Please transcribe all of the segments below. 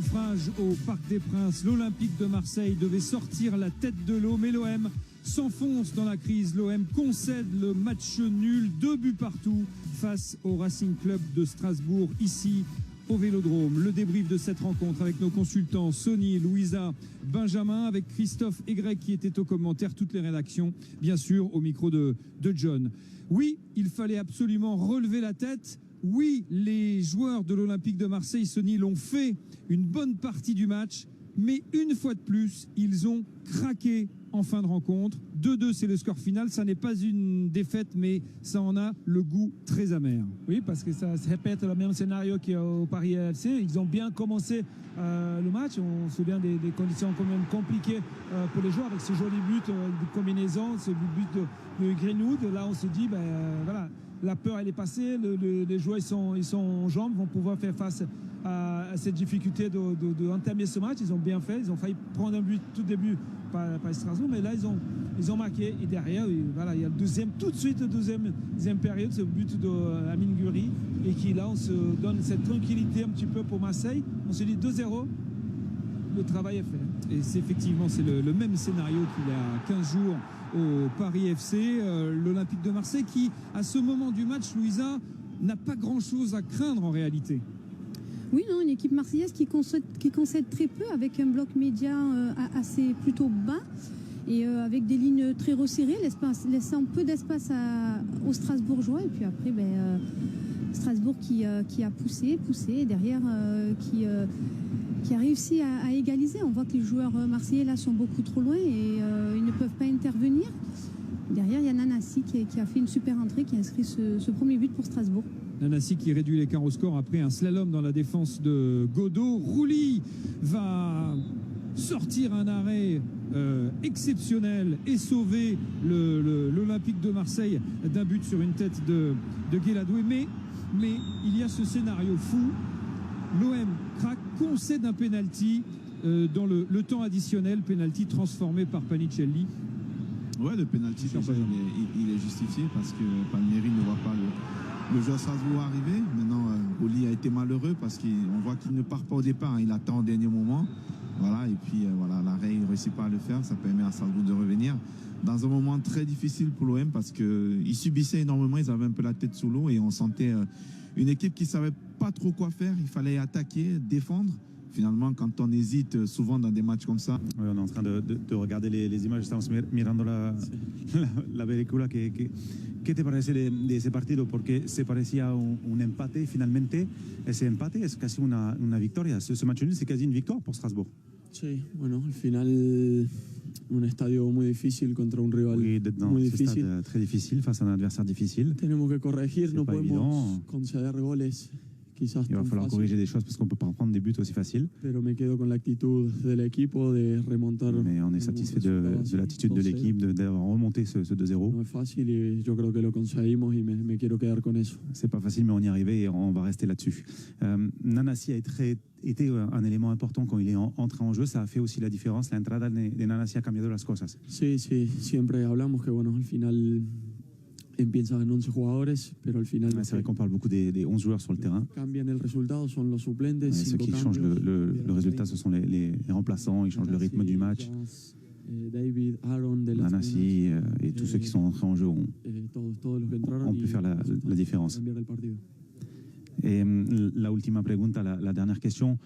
naufrage au Parc des Princes. L'Olympique de Marseille devait sortir la tête de l'eau, mais l'OM s'enfonce dans la crise. L'OM concède le match nul, 2 buts partout face au Racing Club de Strasbourg, ici au Vélodrome. Le débrief de cette rencontre avec nos consultants Sony, Louisa, Benjamin, avec Christophe et Greg qui étaient aux commentaires, toutes les rédactions, bien sûr, au micro de John. Oui, il fallait absolument relever la tête. Oui, les joueurs de l'Olympique de Marseille, Sony, l'ont fait une bonne partie du match, mais une fois de plus, ils ont craqué en fin de rencontre. 2-2, c'est le score final. Ça n'est pas une défaite, mais ça en a le goût très amer. Oui, parce que ça se répète le même scénario qu'au Paris FC. Ils ont bien commencé le match. On se souvient des conditions quand même compliquées pour les joueurs avec ce joli but de combinaison, ce but de Greenwood. Là, on se dit, voilà, la peur, elle est passée. Les joueurs, ils sont en jambes, vont pouvoir faire face à cette difficulté d'entamer ce match. Ils ont bien fait. Ils ont failli prendre un but tout début par Strasbourg, mais là ils ont marqué et derrière voilà, il y a le tout de suite deuxième période, ce but de Amine Gouiri, et qui là on se donne cette tranquillité un petit peu pour Marseille. On se dit 2-0, le travail est fait. Et c'est effectivement le même scénario qu'il y a 15 jours au Paris FC. L'Olympique de Marseille qui, à ce moment du match, Louisa, n'a pas grand chose à craindre en réalité. Oui, non, une équipe marseillaise qui concède très peu, avec un bloc média assez plutôt bas et avec des lignes très resserrées, laissant peu d'espace aux Strasbourgeois. Et puis après, Strasbourg qui a poussé et derrière qui a réussi à égaliser. On voit que les joueurs marseillais là sont beaucoup trop loin et ils ne peuvent pas intervenir. Derrière, il y a Nanassi qui a fait une super entrée, qui a inscrit ce premier but pour Strasbourg. Nanassi qui réduit l'écart au score après un slalom dans la défense de Godot. Rouli va sortir un arrêt exceptionnel et sauver l'Olympique de Marseille d'un but sur une tête de Guéladoué. Mais il y a ce scénario fou. L'OM craque, concède un penalty dans le temps additionnel, penalty transformé par Panicelli. Ouais, le penalty, il est justifié parce que Palmieri ne voit pas le joueur Strasbourg arriver. Maintenant, Oli a été malheureux parce qu'on voit qu'il ne part pas au départ. Il attend au dernier moment. Voilà, et puis voilà, l'arrêt, il ne réussit pas à le faire. Ça permet à Strasbourg de revenir dans un moment très difficile pour l'OM parce qu'ils subissaient énormément. Ils avaient un peu la tête sous l'eau et on sentait une équipe qui ne savait pas trop quoi faire. Il fallait attaquer, défendre. Finalement, quand on hésite souvent dans des matchs comme ça. Oui, on est en train de regarder les images. Estamos mirando la película. ¿Qué te parece de ese partido? Porque se parecía un empate y finalmente ese empate es casi una victoria. Ce match nul, c'est quasi une victoire pour Strasbourg. Sí, bueno, al final un estadio muy difícil contra un rival muy difícil. Très difficile face à un adversaire difficile. Tenemos que corregir, no podemos conceder goles. Il va falloir corriger des choses parce qu'on ne peut pas prendre des buts aussi faciles. Mais on est satisfait de l'attitude de l'équipe, d'avoir remonté ce 2-0. C'est pas facile, mais on y est arrivé et on va rester là-dessus. Nanassi a été un élément important quand il est entré en jeu. Ça a fait aussi la différence. La entrada de Nanassi a cambiado las cosas. Sí, siempre hablamos que bueno, al final empieza en 11 jugadores, pero al final c'est vrai qu'on parle beaucoup des 11 joueurs sur le terrain. Cambian el resultado son los suplentes. Ceux qui changent le résultat, ce sont les remplaçants. Ils changent le rythme du match. David, Aaron, Nanassi et tous ceux qui sont entrés en jeu ont pu faire la différence. Et la última pregunta, la dernière question,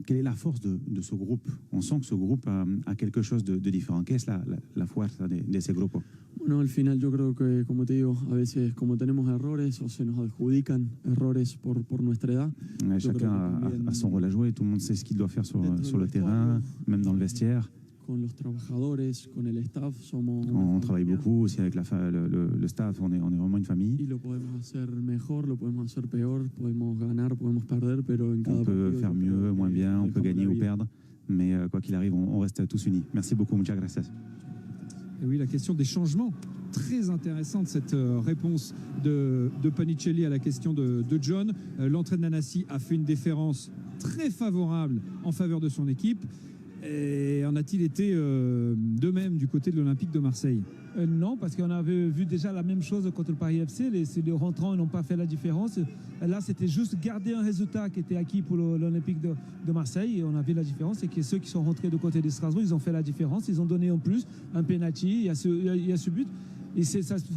quelle est la force de ce groupe? On sent que ce groupe a quelque chose de différent. ¿Qué es la fuerza de ese grupo? Bueno, al final yo creo que, como te digo, a veces como tenemos errores o se nos adjudican errores por nuestra edad. Chacun a son rôle à jouer, tout le monde sait ce qu'il doit faire sur le terrain, même dans le vestiaire. Con los trabajadores, con el staff, on travaille beaucoup aussi avec le staff, on est vraiment une famille. Y lo podemos hacer mejor, lo podemos hacer peor, podemos ganar, podemos perder, pero en cada on peut faire mieux, moins bien, on peut gagner ou perdre, mais quoi qu'il arrive, on reste tous unis. Merci beaucoup, muchas gracias. Et oui, la question des changements, très intéressante cette réponse de Panicelli à la question de John. L'entrée de Nanassi a fait une différence très favorable en faveur de son équipe. Et en a-t-il été de même du côté de l'Olympique de Marseille? Non, parce qu'on avait vu déjà la même chose contre le Paris FC. Les rentrants n'ont pas fait la différence. Là, c'était juste garder un résultat qui était acquis pour l'Olympique de Marseille. Et on a vu la différence. C'est que ceux qui sont rentrés de côté de Strasbourg, ils ont fait la différence. Ils ont donné en plus un penalty. Il y a ce but. Et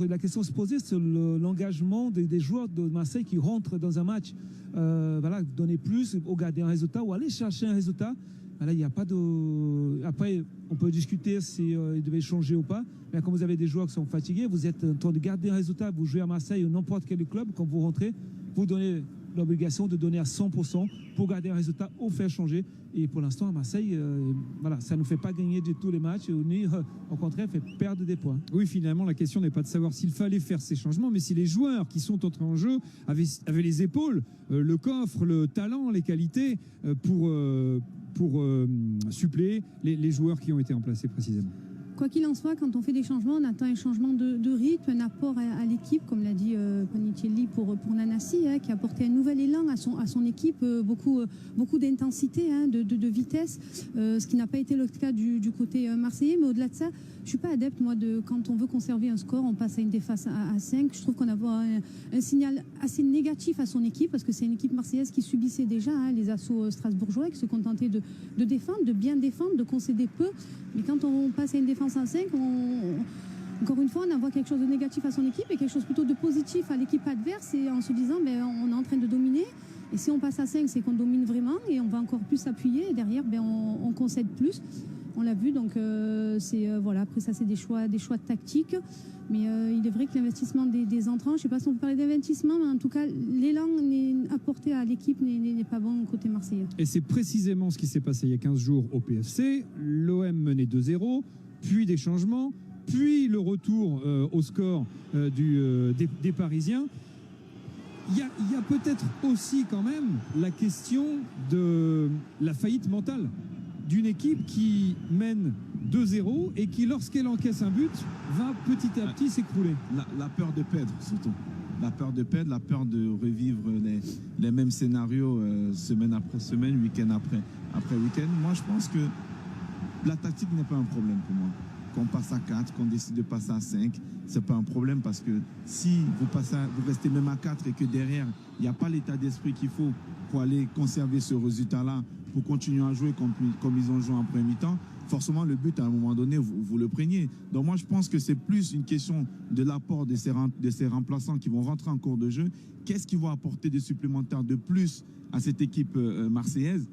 la question se posait sur l'engagement des joueurs de Marseille qui rentrent dans un match. Voilà, donner plus, ou garder un résultat, ou aller chercher un résultat. Là, il n'y a pas de. Après, on peut discuter si il devait changer ou pas. Mais quand vous avez des joueurs qui sont fatigués, vous êtes en train de garder un résultat. Vous jouez à Marseille ou n'importe quel club, quand vous rentrez, vous donnez l'obligation de donner à 100% pour garder un résultat ou faire changer. Et pour l'instant, à Marseille, voilà, ça ne nous fait pas gagner du tout les matchs, ni au contraire, fait perdre des points. Oui, finalement, la question n'est pas de savoir s'il fallait faire ces changements, mais si les joueurs qui sont entrés en jeu avaient les épaules, le coffre, le talent, les qualités pour suppléer les joueurs qui ont été remplacés précisément. Quoi qu'il en soit, quand on fait des changements, on attend un changement de rythme, un apport à l'équipe, comme l'a dit Panicelli pour Nanassi, qui a apporté un nouvel élan à son équipe, beaucoup d'intensité, de vitesse, ce qui n'a pas été le cas du côté marseillais. Mais au-delà de ça, je ne suis pas adepte, moi, quand on veut conserver un score, on passe à une défense à 5. Je trouve qu'on a un signal assez négatif à son équipe, parce que c'est une équipe marseillaise qui subissait déjà les assauts strasbourgeois, qui se contentait de défendre, de bien défendre, de concéder peu. Mais quand on passe à une défense à 5, encore une fois, on envoie quelque chose de négatif à son équipe et quelque chose plutôt de positif à l'équipe adverse, et en se disant on est en train de dominer. Et si on passe à 5, c'est qu'on domine vraiment et on va encore plus s'appuyer. Et derrière, on concède plus. On l'a vu, donc voilà. Après ça, c'est des choix tactiques. Mais il est vrai que l'investissement des entrants, je ne sais pas si on peut parler d'investissement, mais en tout cas, l'élan apporté à l'équipe n'est pas bon côté marseillais. Et c'est précisément ce qui s'est passé il y a 15 jours au PFC. L'OM menait 2-0, puis des changements, puis le retour au score des Parisiens. Il y a peut-être aussi quand même la question de la faillite mentale d'une équipe qui mène 2-0 et qui, lorsqu'elle encaisse un but, va petit à petit s'écrouler. La peur de perdre, surtout. La peur de perdre, la peur de revivre les mêmes scénarios semaine après semaine, week-end après week-end. Moi, je pense que la tactique n'est pas un problème pour moi. Qu'on passe à 4, qu'on décide de passer à 5, c'est pas un problème, parce que si vous restez même à 4 et que derrière, il n'y a pas l'état d'esprit qu'il faut pour aller conserver ce résultat-là, pour continuer à jouer comme ils ont joué en premier mi-temps, forcément le but, à un moment donné, vous le preniez. Donc moi, je pense que c'est plus une question de l'apport de ces remplaçants qui vont rentrer en cours de jeu. Qu'est-ce qu'ils vont apporter de supplémentaire de plus à cette équipe marseillaise?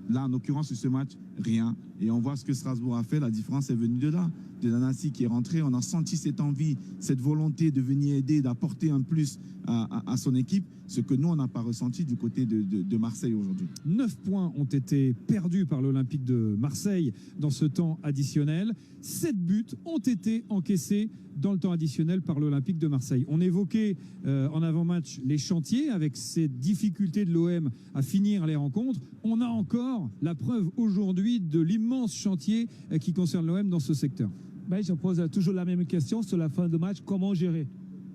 Là, en l'occurrence, sur ce match, rien. Et on voit ce que Strasbourg a fait. La différence est venue de là. De Nanassi qui est rentré. On a senti cette envie, cette volonté de venir aider, d'apporter un plus à son équipe. Ce que nous, on n'a pas ressenti du côté de Marseille aujourd'hui. 9 points ont été perdus par l'Olympique de Marseille dans ce temps additionnel. 7 buts ont été encaissés dans le temps additionnel par l'Olympique de Marseille. On évoquait en avant-match les chantiers avec ces difficultés de l'OM à finir les rencontres. On a encore la preuve aujourd'hui de l'immense chantier qui concerne l'OM dans ce secteur. Je pose toujours la même question sur la fin de match. Comment gérer?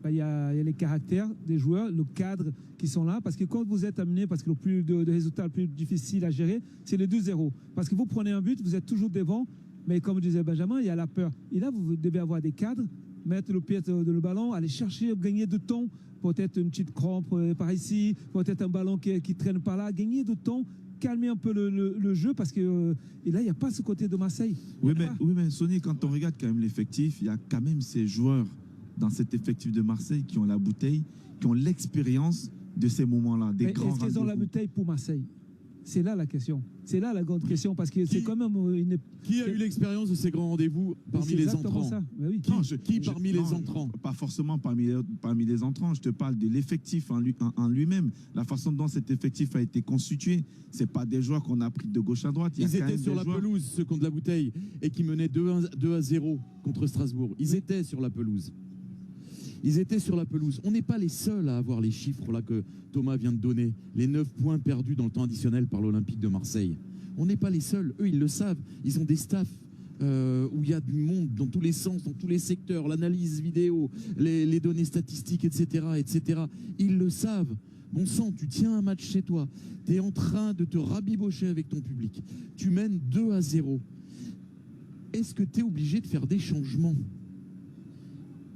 Il y a les caractères des joueurs, le cadre qui sont là. Parce que quand vous êtes amené, parce que le plus de résultats le plus difficile à gérer, c'est les 2-0. Parce que vous prenez un but, vous êtes toujours devant. Mais comme disait Benjamin, il y a la peur. Et là, vous devez avoir des cadres, mettre le pied dans le ballon, aller chercher, gagner de temps. Peut-être une petite crampe par ici, peut-être un ballon qui traîne par là. Gagner de temps, calmer un peu le jeu, parce que et là, il n'y a pas ce côté de Marseille. Oui, mais Sonny, quand on regarde quand même l'effectif, il y a quand même ces joueurs dans cet effectif de Marseille qui ont la bouteille, qui ont l'expérience de ces moments-là. Est-ce qu'ils ont la bouteille pour Marseille? C'est là la question. C'est là la grande question, parce que c'est quand même une... Qui a eu l'expérience de ces grands rendez-vous parmi les entrants? Oui. Qui parmi les entrants? Pas forcément parmi les entrants. Je te parle de l'effectif en lui-même. La façon dont cet effectif a été constitué. C'est pas des joueurs qu'on a pris de gauche à droite. Ils étaient sur la pelouse, ceux contre la bouteille, et qui menaient 2-0 contre Strasbourg. Ils étaient sur la pelouse. Ils étaient sur la pelouse. On n'est pas les seuls à avoir les chiffres là que Thomas vient de donner. Les 9 points perdus dans le temps additionnel par l'Olympique de Marseille. On n'est pas les seuls. Eux, ils le savent. Ils ont des staffs où il y a du monde dans tous les sens, dans tous les secteurs, l'analyse vidéo, les données statistiques, etc., etc. Ils le savent. Bon sang, tu tiens un match chez toi, tu es en train de te rabibocher avec ton public, tu mènes 2-0. Est-ce que tu es obligé de faire des changements ?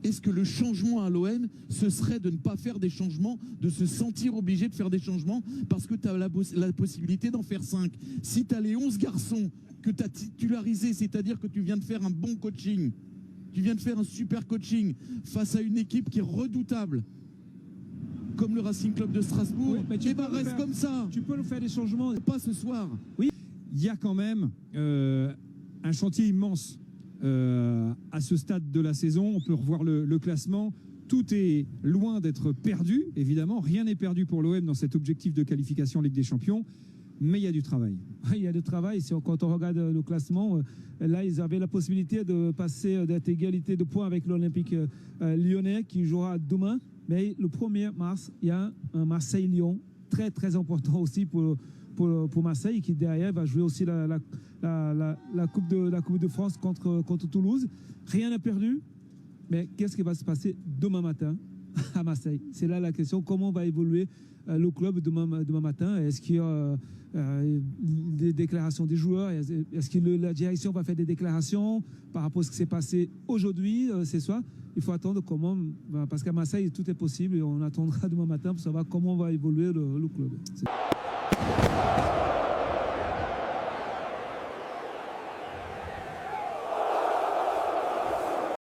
Est-ce que le changement à l'OM, ce serait de ne pas faire des changements, de se sentir obligé de faire des changements parce que tu as la possibilité d'en faire 5 ? Si tu as les 11 garçons que tu as titularisés, c'est-à-dire que tu viens de faire un bon coaching, tu viens de faire un super coaching face à une équipe qui est redoutable, comme le Racing Club de Strasbourg, Oui, mais tu peux reste faire, comme ça. Tu peux nous faire des changements. Pas ce soir. Oui, il y a quand même un chantier immense à ce stade de la saison. On peut revoir le classement. Tout est loin d'être perdu, évidemment. Rien n'est perdu pour l'OM dans cet objectif de qualification Ligue des Champions. Mais il y a du travail. Il y a du travail. Quand on regarde le classement, là, ils avaient la possibilité de passer d'être égalité de points avec l'Olympique lyonnais qui jouera demain. Mais le 1er mars, il y a un Marseille-Lyon très, très important aussi pour Marseille qui, derrière, va jouer aussi la Coupe de France contre Toulouse. Rien n'est perdu. Mais qu'est-ce qui va se passer demain matin à Marseille? C'est là la question. Comment va évoluer le club demain matin? Est-ce qu'il y a des déclarations des joueurs? Est-ce que la direction va faire des déclarations par rapport à ce qui s'est passé aujourd'hui, ce soir? Il faut attendre parce qu'à Marseille, tout est possible et on attendra demain matin pour savoir comment va évoluer le club.